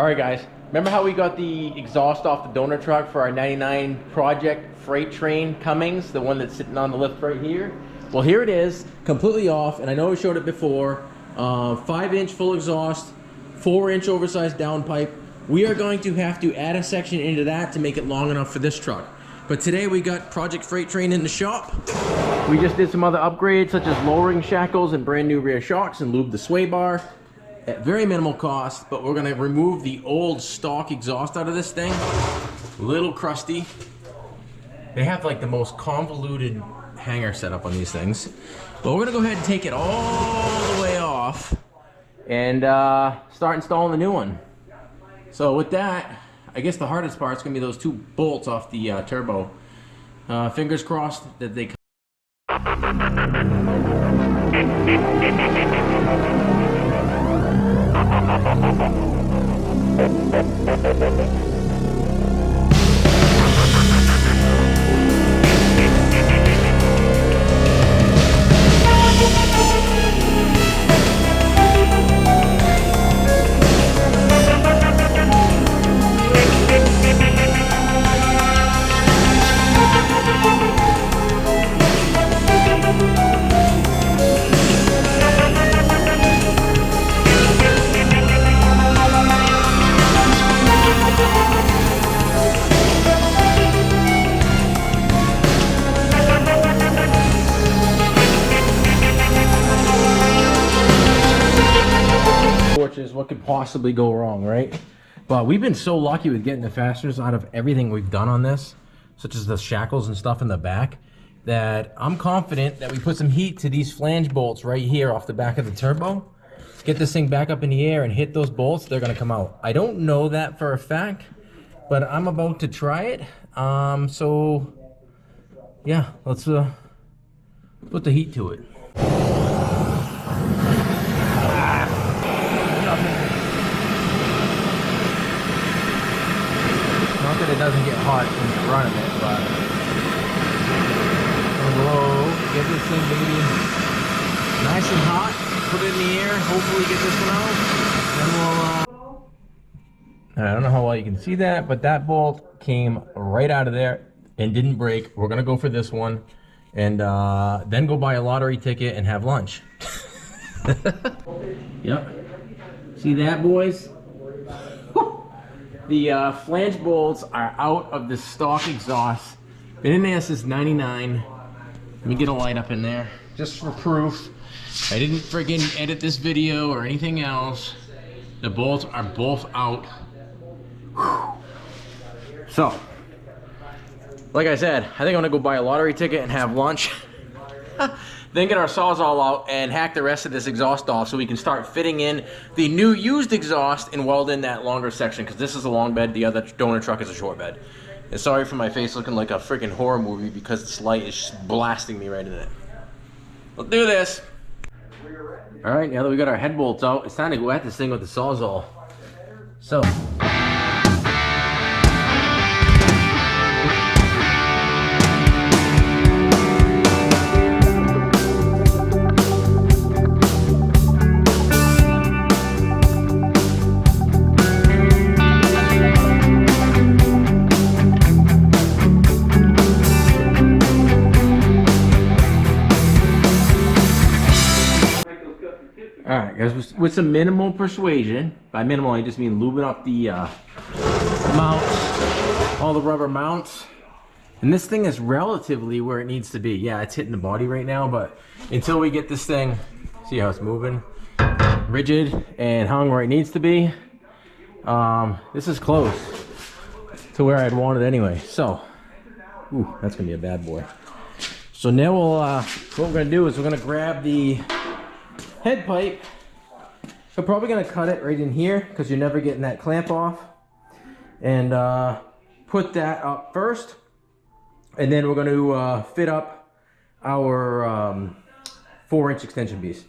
Alright guys, remember how we got the exhaust off the donor truck for our 99 Project Freight Train Cummins, the one that's sitting on the lift right here? Well, here it is, completely off, and I know we showed it before. 5-inch full exhaust, 4-inch oversized downpipe. We are going to have to add a section into that to make it long enough for this truck. But today we got Project Freight Train in the shop. We just did some other upgrades, such as lowering shackles and brand new rear shocks and lubed the sway bar at very minimal cost. But we're gonna remove the old stock exhaust out of this thing. A little crusty. They have like the most convoluted hanger setup on these things. But we're gonna go ahead and take it all the way off and start installing the new one. So with that, I guess the hardest part is gonna be those 2 bolts off the turbo. Fingers crossed that they is what could possibly go wrong, right? But we've been so lucky with getting the fasteners out of everything we've done on this, such as the shackles and stuff in the back, that I'm confident that we put some heat to these flange bolts right here off the back of the turbo, get this thing back up in the air and hit those bolts, they're gonna come out. I don't know that for a fact, but I'm about to try it. So yeah, let's put the heat to it. Not that it doesn't get hot when you're running it, but whoa, get this thing maybe nice and hot, put it in the air, hopefully get this one out, then we'll I don't know how well you can see that, but that bolt came right out of there and didn't break. We're gonna go for this one and then go buy a lottery ticket and have lunch. Yep, see that, boys? The flange bolts are out of the stock exhaust. Been in there since '99. Let me get a light up in there, just for proof. I didn't friggin' edit this video or anything else. The bolts are both out. Whew. So, like I said, I think I'm gonna go buy a lottery ticket and have lunch. Then get our Sawzall out and hack the rest of this exhaust off so we can start fitting in the new used exhaust and weld in that longer section, because this is a long bed, the other donor truck is a short bed. And sorry for my face looking like a freaking horror movie because this light is just blasting me right in it. Let's do this. Alright, now that we got our head bolts out, it's time to go at this thing with the Sawzall. So alright guys, with some minimal persuasion, by minimal I just mean lubing up the mounts, all the rubber mounts, and this thing is relatively where it needs to be. Yeah, it's hitting the body right now, but until we get this thing, see how it's moving, rigid and hung where it needs to be, this is close to where I'd want it anyway. So, ooh, that's gonna be a bad boy. So now we'll, what we're gonna do is we're gonna grab the head pipe. I'm probably gonna cut it right in here because you're never getting that clamp off, and put that up first, and then we're going to fit up our 4-inch extension piece.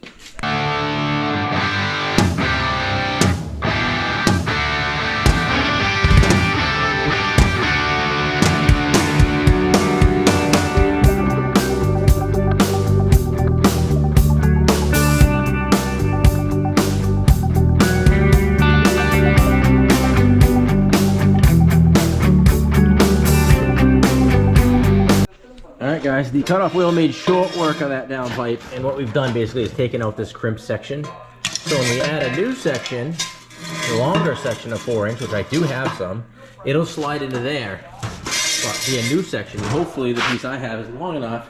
guys, the cutoff wheel made short work of that downpipe, and what we've done basically is taken out this crimp section. So when we add a new section, the longer section of 4-inch, which I do have some, it'll slide into there. But be a new section. Hopefully the piece I have is long enough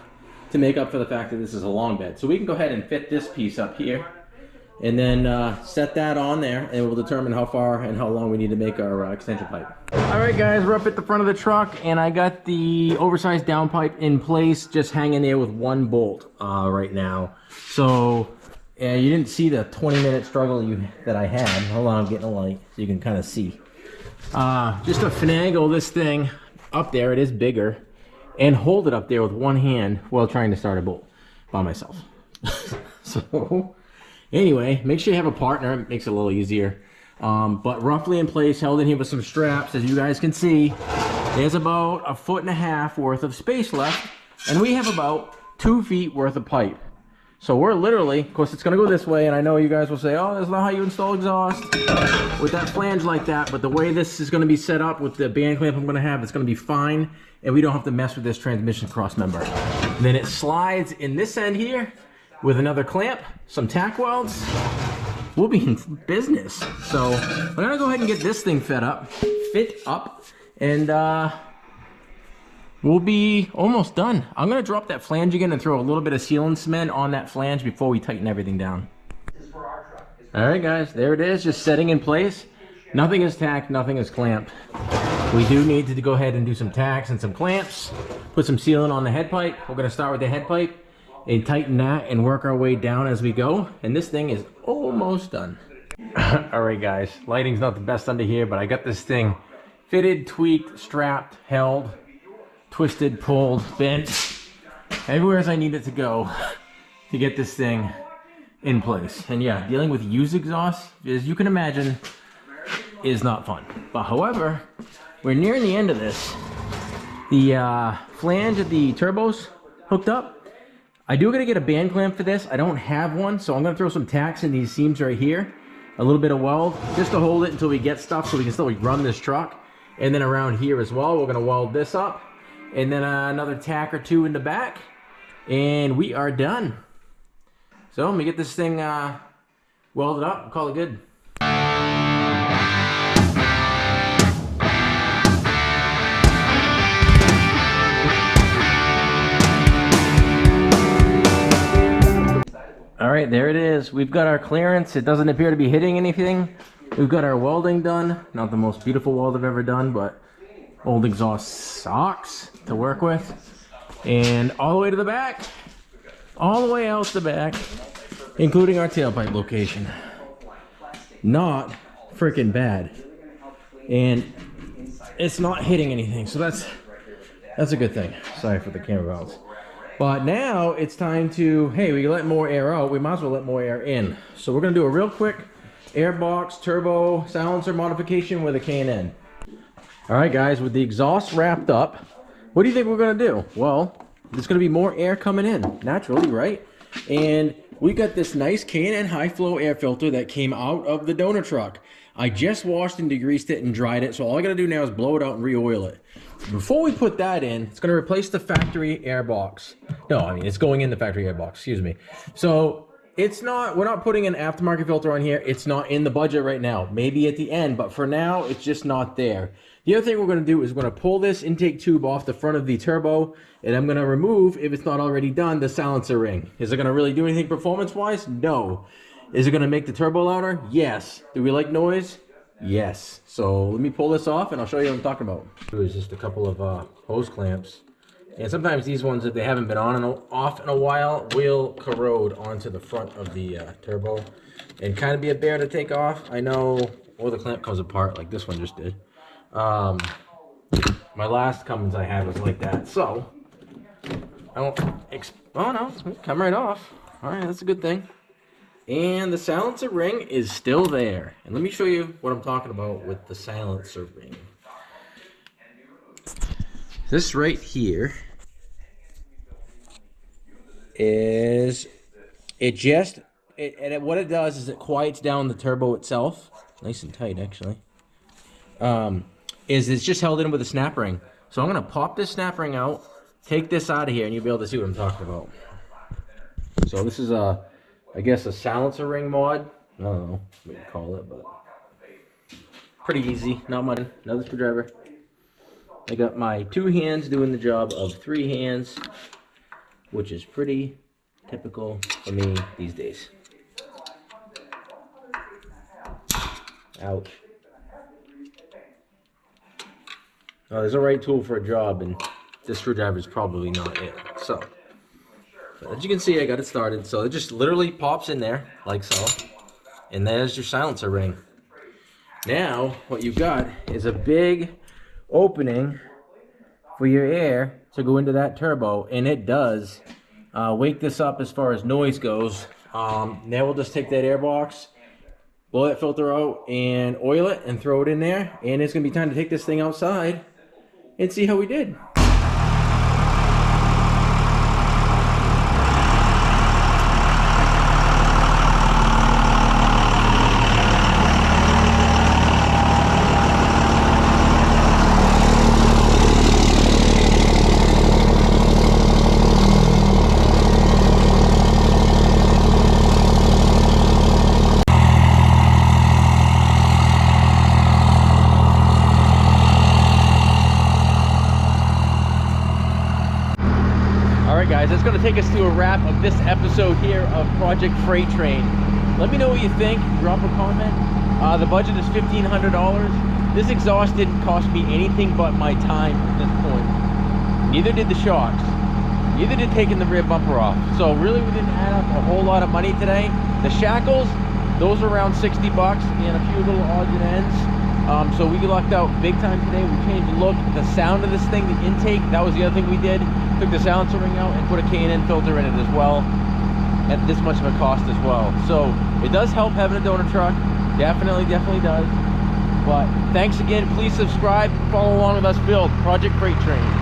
to make up for the fact that this is a long bed. So we can go ahead and fit this piece up here, and then set that on there, and we'll determine how far and how long we need to make our extension pipe. All right, guys, we're up at the front of the truck, and I got the oversized downpipe in place, just hanging there with one bolt right now. So you didn't see the 20-minute struggle that I had. Hold on, I'm getting a light so you can kind of see. Just to finagle this thing up there, it is bigger, and hold it up there with one hand while trying to start a bolt by myself. So anyway, make sure you have a partner. It makes it a little easier. But roughly in place, held in here with some straps. As you guys can see, there's about 1.5 feet worth of space left, and we have about 2 feet worth of pipe. So we're literally, of course it's gonna go this way, and I know you guys will say, oh, that's not how you install exhaust with that flange like that, but the way this is gonna be set up with the band clamp I'm gonna have, it's gonna be fine, and we don't have to mess with this transmission cross member. And then it slides in this end here with another clamp, some tack welds. We'll be in business. So we're gonna go ahead and get this thing fit up, and we'll be almost done. I'm gonna drop that flange again and throw a little bit of sealant cement on that flange before we tighten everything down. All right, guys, there it is, just setting in place. Nothing is tacked, nothing is clamped. We do need to go ahead and do some tacks and some clamps, put some sealant on the head pipe. We're gonna start with the head pipe and tighten that and work our way down as we go. And this thing is almost done. All right, guys, lighting's not the best under here, but I got this thing fitted, tweaked, strapped, held, twisted, pulled, bent, everywhere as I need it to go to get this thing in place. And yeah, dealing with used exhaust, as you can imagine, is not fun. But however, we're nearing the end of this. The flange of the turbo's hooked up. I do gotta get a band clamp for this. I don't have one, so I'm gonna throw some tacks in these seams right here, a little bit of weld, just to hold it until we get stuff so we can still run this truck. And then around here as well, we're gonna weld this up, and then another tack or two in the back, and we are done. So let me get this thing welded up and call it good. All right, there it is. We've got our clearance. It doesn't appear to be hitting anything. We've got our welding done. Not the most beautiful weld I've ever done, but old exhaust sucks to work with. And all the way to the back, all the way out the back, including our tailpipe location. Not freaking bad. And it's not hitting anything, so that's a good thing. Sorry for the camera bounce. But now it's time to, hey, we let more air out, we might as well let more air in. So we're gonna do a real quick air box turbo silencer modification with a K&N. All right, guys, with the exhaust wrapped up, what do you think we're gonna do? Well, there's gonna be more air coming in, naturally, right? And we got this nice K&N high flow air filter that came out of the donor truck. I just washed and degreased it and dried it, so all I gotta do now is blow it out and re-oil it. Before we put that in, it's gonna replace the factory air box. No, I mean, it's going in the factory air box, excuse me. So it's not, we're not putting an aftermarket filter on here. It's not in the budget right now. Maybe at the end, but for now, it's just not there. The other thing we're gonna do is we're gonna pull this intake tube off the front of the turbo, and I'm gonna remove, if it's not already done, the silencer ring. Is it gonna really do anything performance-wise? No. Is it gonna make the turbo louder? Yes. Do we like noise? Yes. So let me pull this off and I'll show you what I'm talking about. There's just a couple of hose clamps. And sometimes these ones, if they haven't been on and off in a while, will corrode onto the front of the turbo and kind of be a bear to take off. I know, or the clamp comes apart like this one just did. My last Cummins I had was like that. So, I won't, oh no, it's come right off. All right, that's a good thing. And the silencer ring is still there. And let me show you what I'm talking about with the silencer ring. This right here is, what it does is it quiets down the turbo itself. Nice and tight, actually. It's just held in with a snap ring. So I'm gonna pop this snap ring out, take this out of here and you'll be able to see what I'm talking about. So this is a, I guess, a silencer ring mod. I don't know what you call it, but pretty easy. Not much. Another screwdriver. I got my 2 hands doing the job of 3 hands, which is pretty typical for me these days. Ouch. Now, there's a right tool for a job, and this screwdriver is probably not it. So, as you can see, I got it started. So it just literally pops in there, like so. And there's your silencer ring. Now, what you've got is a big opening for your air to go into that turbo. And it does wake this up as far as noise goes. Now we'll just take that air box, blow that filter out, and oil it and throw it in there. And it's going to be time to take this thing outside and see how we did. Guys, that's going to take us to a wrap of this episode here of Project Freight Train. Let me know what you think. Drop a comment. The budget is $1,500. This exhaust didn't cost me anything but my time at this point. Neither did the shocks. Neither did taking the rear bumper off. So really we didn't add up a whole lot of money today. The shackles, those are around 60 bucks and a few little odds and ends. So we lucked out big time today. We changed the look, the sound of this thing, the intake. That was the other thing we did. Took the silencer ring out and put a K&N filter in it as well, at this much of a cost as well. So it does help having a donor truck. Definitely does. But thanks again. Please subscribe, follow along with us build Project Freight Train.